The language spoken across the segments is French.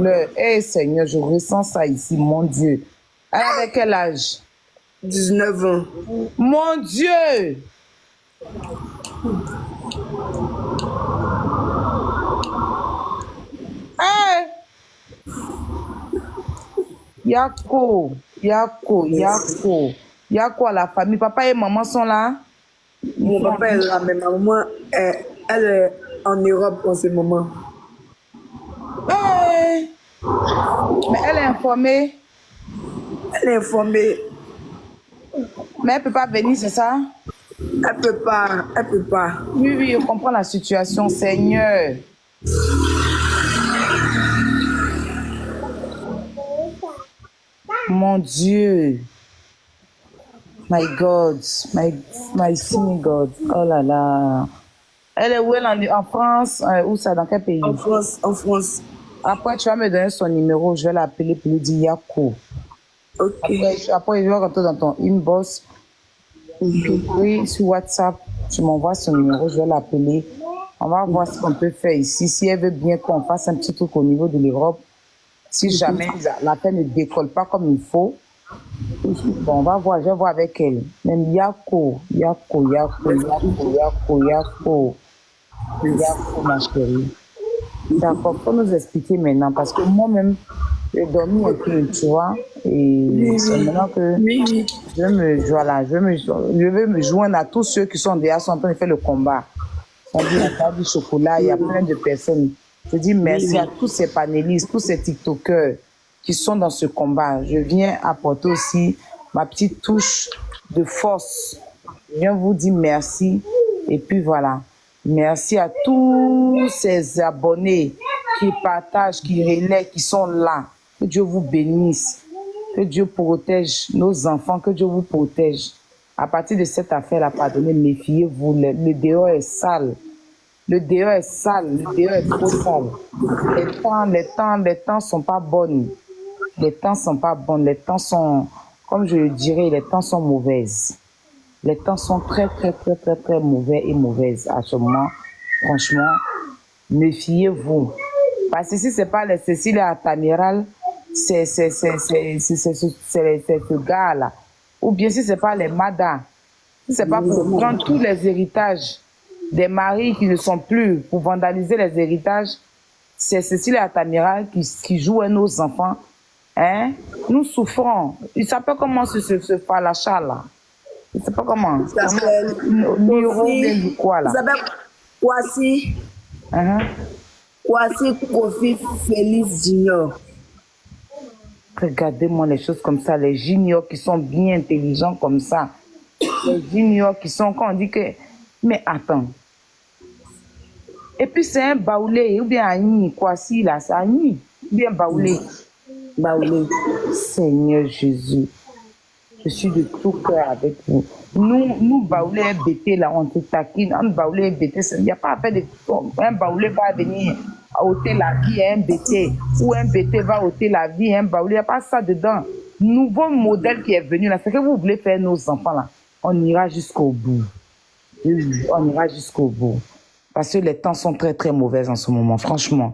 douleur. Eh Seigneur, je ressens ça ici, mon Dieu. Elle avait quel âge? 19 ans. Mon Dieu! Hey! Yako à la famille. Papa et maman sont là? Mon papa est là, mais ma maman, elle est en Europe en ce moment. Hey! Mais elle est informée? Elle est informée. Mais elle ne peut pas venir, c'est ça? Elle peut pas. Oui, oui, je comprends la situation, Seigneur. Mon Dieu. My God. My sin God. Oh là là. Elle est où? En France? Où ça? Dans quel pays? En France. Après, tu vas me donner son numéro. Je vais l'appeler pour lui dire Yako. Ok. Après, je vais rentrer dans ton inbox. Oui, sur WhatsApp, tu m'envoies son numéro, je vais l'appeler. On va voir ce qu'on peut faire ici. Si elle veut bien qu'on fasse un petit truc au niveau de l'Europe, si jamais la terre ne décolle pas comme il faut, bon, on va voir, je vais voir avec elle. Même Yako, ma chérie. D'accord, faut nous expliquer maintenant, parce que moi-même, j'ai dormi un peu, tu vois, et c'est maintenant que je veux me joindre à tous ceux qui sont déjà en train de faire le combat. On dit la du chocolat, il y a plein de personnes. Je dis merci à tous ces panélistes, tous ces TikTokers qui sont dans ce combat. Je viens apporter aussi ma petite touche de force. Je viens vous dire merci, et puis voilà. Merci à tous ces abonnés qui partagent, qui relaient, qui sont là. Que Dieu vous bénisse. Que Dieu protège nos enfants. Que Dieu vous protège. À partir de cette affaire-là, pardonnez, méfiez-vous. Le dehors est sale. Le dehors est sale. Le dehors est trop sale. Les temps sont pas bonnes. Les temps sont pas bons. Les temps sont, comme je le dirais, les temps sont mauvaises. Les temps sont très mauvais et mauvaises à ce moment. Franchement, méfiez-vous. Parce que si ce n'est pas les Cécilia Tamiral, c'est ce gars-là. Ou bien si ce n'est pas les Mada. Si ce n'est pas pour prendre tous les héritages des maris qui ne sont plus, pour vandaliser les héritages, c'est Cécilia Tamiral qui joue à nos enfants. Hein? Nous souffrons. Il s'appelle comment ce falachat là? Je ne sais pas comment. Ça s'appelle Kwasi. Kwasi Kofi Félix Junior. Regardez-moi les choses comme ça, les juniors qui sont bien intelligents comme ça. Les juniors qui sont, quand on dit que... Mais attends. Et puis c'est un baoulé, ou bien Agni, Kwasi là, c'est Agni, ou bien baoulé. Baoulé. Seigneur Jésus. Je suis de tout cœur avec vous. Nous baoulés BT là, on te taquine. Un baoulé BT, il n'y a pas à faire de... Un baoulé va venir ôter la vie à un BT. Ou un BT va ôter la vie à un baoulé. Il n'y a pas ça dedans. Nouveau modèle qui est venu là, c'est que vous voulez faire nos enfants là. On ira jusqu'au bout. On ira jusqu'au bout. Parce que les temps sont très mauvais en ce moment, franchement.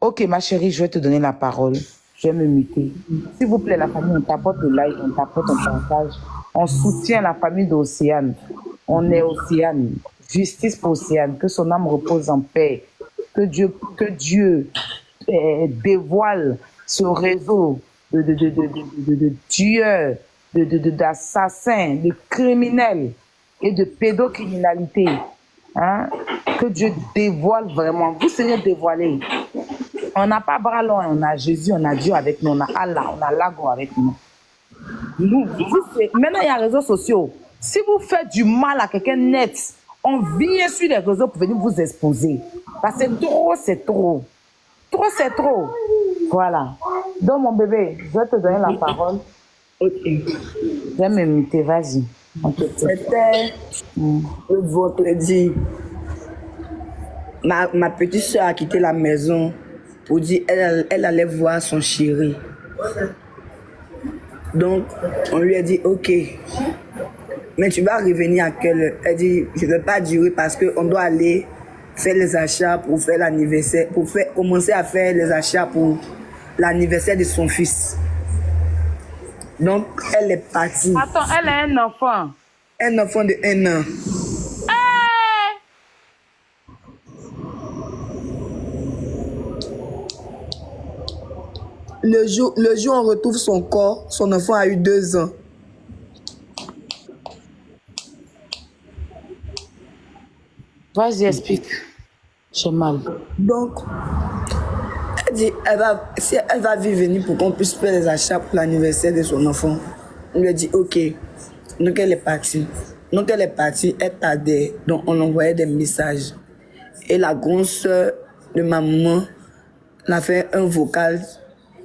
Ok, ma chérie, je vais te donner la parole. Je vais me muter. S'il vous plaît, la famille, on tapote le like, on tapote un partage. On soutient la famille d'Océane. On est Océane. Justice pour Océane. Que son âme repose en paix. Que Dieu dévoile ce réseau de tueurs, d'assassins, de criminels et de pédocriminalité. Hein? Que Dieu dévoile vraiment. Vous serez dévoilés. On n'a pas bras long, on a Jésus, on a Dieu avec nous, on a Allah, on a Lago avec nous. Maintenant, il y a les réseaux sociaux. Si vous faites du mal à quelqu'un net, on vient sur les réseaux pour venir vous exposer. Parce que trop, c'est trop. Trop, c'est trop. Voilà. Donc, mon bébé, je vais te donner la parole. Ok. Je vais me muter, vas-y. C'était le vendredi. Ma petite soeur a quitté la maison pour dire elle allait voir son chéri. Donc, on lui a dit, ok, mais tu vas revenir à quelle heure? Elle dit, je ne vais pas durer parce qu'on doit aller faire les achats pour faire l'anniversaire, commencer à faire les achats pour l'anniversaire de son fils. Donc, elle est partie. Attends, elle a un enfant. Un enfant de 1 an. Eh! Le jour où on retrouve son corps, son enfant a eu 2 ans. Vas-y, explique. J'ai mal. Donc, elle dit, si elle va vivre venir pour qu'on puisse faire les achats pour l'anniversaire de son enfant. On lui a dit, ok. Donc, elle est partie. Elle tardait. Donc, on envoyait des messages. Et la grande soeur de ma maman a fait un vocal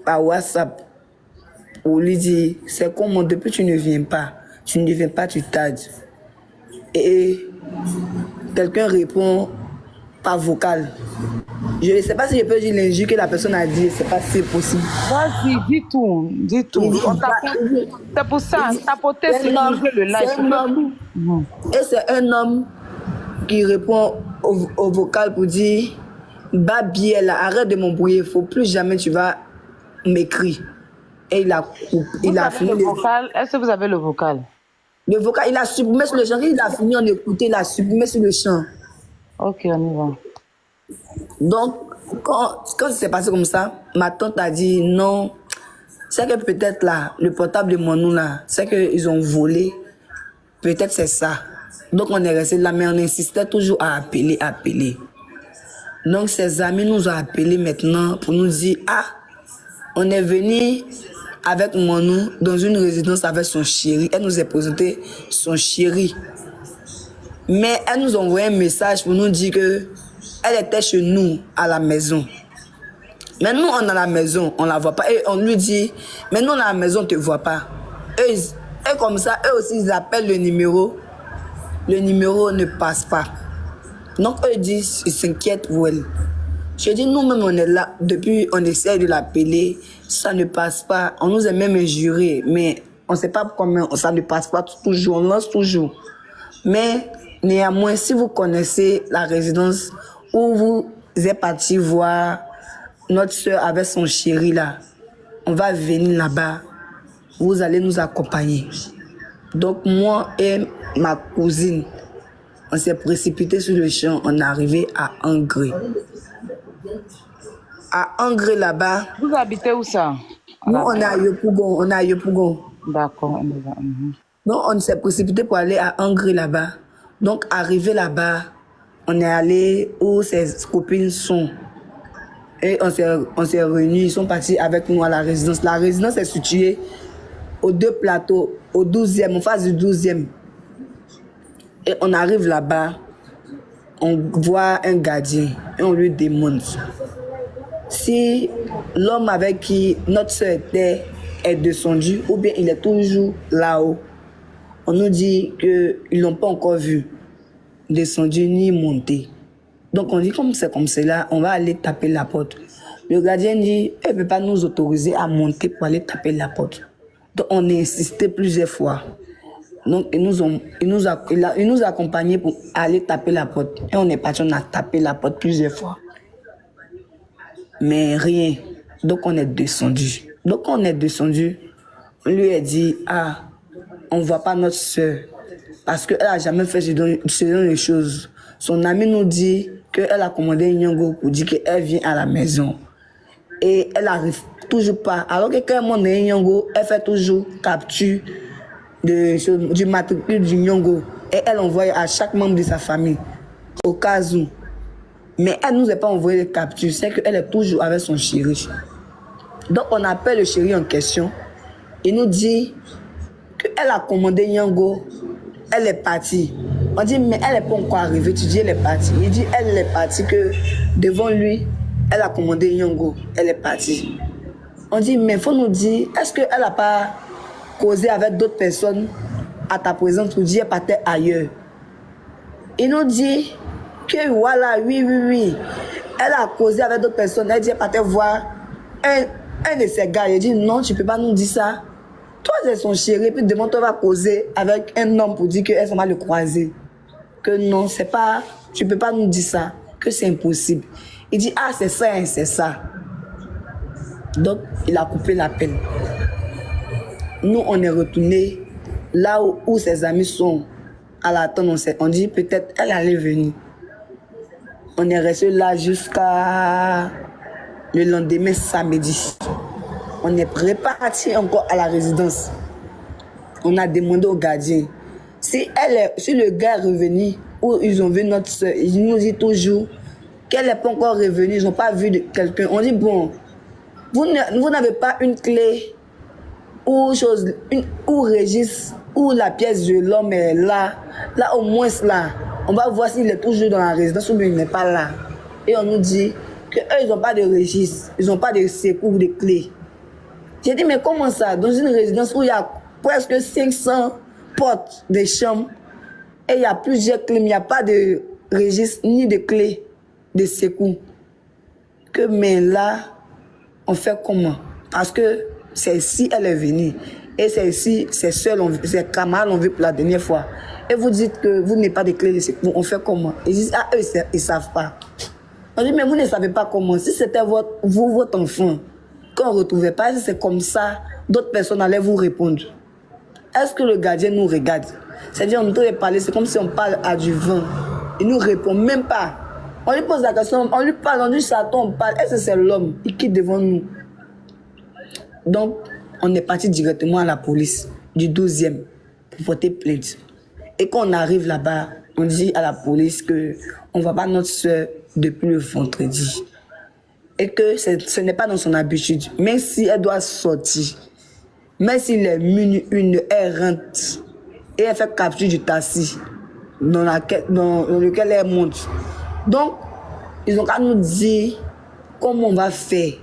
par WhatsApp pour lui dire, c'est comment depuis tu ne viens pas. Tu ne viens pas, tu tardes. Et quelqu'un répond par vocal. Je ne sais pas si je peux dire l'injure que la personne a dit, je ne sais pas si c'est possible. Vas-y, dis tout. Dis tout. Il dit, C'est pour ça, tapoter, c'est le live. c'est un homme. Et c'est un homme qui répond au vocal pour dire, Babiel, arrête de m'embrouiller, il ne faut plus jamais tu vas m'écrire. Et il a fini le vocal. Est-ce que vous avez le vocal? Le vocal, il a supprimé sur le champ. Il a fini en écouter, il a supprimé sur le champ. Ok, on y va. Donc, quand c'est passé comme ça, ma tante a dit non. C'est que peut-être là, le portable de mon nom là, c'est qu'ils ont volé. Peut-être c'est ça. Donc on est resté là, mais on insistait toujours à appeler. Donc ses amis nous ont appelés maintenant pour nous dire, ah, on est venu avec mon nom dans une résidence avec son chéri. Elle nous a présenté son chéri. Mais elle nous a envoyé un message pour nous dire que elle était chez nous à la maison. Mais nous, on est à la maison, on ne la voit pas. Et on lui dit, mais nous, on est à la maison, on ne te voit pas. Et comme ça, eux aussi, ils appellent le numéro. Le numéro ne passe pas. Donc, eux disent, ils s'inquiètent pour elle. Je dis, nous-mêmes, on est là. Depuis, on essaie de l'appeler. Ça ne passe pas. On nous a même injuré. Mais on ne sait pas comment ça ne passe pas toujours. On lance toujours. Mais néanmoins, si vous connaissez la résidence où vous êtes parti voir notre soeur avec son chéri là, on va venir là-bas. Vous allez nous accompagner. Donc moi et ma cousine, on s'est précipité sur le champ. On est arrivé à Angré. À Angré là-bas. Vous habitez où ça? Nous, on est à Yopougon. D'accord, on y va. Donc on s'est précipité pour aller à Angré là-bas. Donc arrivé là-bas, on est allé où ses copines sont. Et on s'est réunis, ils sont partis avec nous à la résidence. La résidence est située aux 2 plateaux, au 12e, en face du 12e. Et on arrive là-bas, on voit un gardien et on lui demande si l'homme avec qui notre soeur était est descendu ou bien il est toujours là-haut. On nous dit qu'ils ne l'ont pas encore vu descendu ni monter. Donc on dit comme c'est comme cela, on va aller taper la porte. Le gardien dit, elle ne peut pas nous autoriser à monter pour aller taper la porte. Donc on a insisté plusieurs fois. Donc il nous a accompagnés pour aller taper la porte. Et on est parti, on a tapé la porte plusieurs fois. Mais rien. Donc on est descendu. On lui a dit, ah, on ne voit pas notre soeur. Parce qu'elle n'a jamais fait ce genre de choses. Son ami nous dit qu'elle a commandé un Nyongo pour dire qu'elle vient à la maison. Et elle n'arrive toujours pas. Alors que quand elle monte un Nyongo, elle fait toujours capture du matricule du Nyongo. Et elle envoie à chaque membre de sa famille, au cas où. Mais elle ne nous a pas envoyé de capture. C'est qu'elle est toujours avec son chéri. Donc on appelle le chéri en question. Il nous dit qu'elle a commandé Nyongo. Elle est partie. On dit, mais elle n'est pas encore arrivée. Tu dis, elle est partie. Il dit, elle est partie que devant lui, elle a commandé Nyongo. Elle est partie. On dit, mais il faut nous dire, est-ce qu'elle n'a pas causé avec d'autres personnes à ta présence pour dire qu'elle partait ailleurs? Il nous dit que voilà, oui. Elle a causé avec d'autres personnes. Elle dit qu'elle partait voir un de ses gars. Il dit, non, tu ne peux pas nous dire ça. Toi, c'est son chéri, puis demain, toi, va causer avec un homme pour dire qu'elle va le croiser. Que non, c'est pas, tu peux pas nous dire ça, que c'est impossible. Il dit, ah, c'est ça, hein, c'est ça. Donc, il a coupé l'appel. Nous, on est retourné là où ses amis sont à l'attente. On dit peut-être elle allait venir. On est resté là jusqu'à le lendemain samedi. On est reparti encore à la résidence. On a demandé au gardien si le gars est revenu ou ils ont vu notre soeur. Il nous dit toujours qu'elle n'est pas encore revenue. Ils n'ont pas vu quelqu'un. On dit bon, vous n'avez pas une clé ou registre où la pièce de l'homme est là. Là au moins là, on va voir s'il est toujours dans la résidence ou bien il n'est pas là. Et on nous dit qu'eux, ils n'ont pas de registre, ils n'ont pas de secours, de clé. J'ai dit, mais comment ça? Dans une résidence où il y a presque 500 portes de chambres et il y a plusieurs clés, mais il n'y a pas de registre ni de clé de secours. Mais là, on fait comment? Parce que celle-ci, elle est venue. Et celle-ci, ses camarades l'ont vue pour la dernière fois. Et vous dites que vous n'avez pas de clé de secours. On fait comment? Ils disent, ah, eux, ils ne savent pas. On dit, mais vous ne savez pas comment. Si c'était votre enfant, qu'on ne retrouvait pas, si c'est comme ça, d'autres personnes allaient vous répondre. Est-ce que le gardien nous regarde? C'est-à-dire, on doit parler, c'est comme si on parle à du vent. Il ne nous répond même pas. On lui pose la question, on lui parle, on lui s'attend, on parle. Est-ce que c'est l'homme? Il quitte devant nous. Donc, on est parti directement à la police du 12e pour porter plainte. Et quand on arrive là-bas, on dit à la police qu'on ne voit pas notre soeur depuis le vendredi. Et que ce n'est pas dans son habitude. Même si elle doit sortir, même s'il est minuit, elle rentre et elle fait capture du taxi dans lequel elle monte. Donc, ils ont qu'à nous dire comment on va faire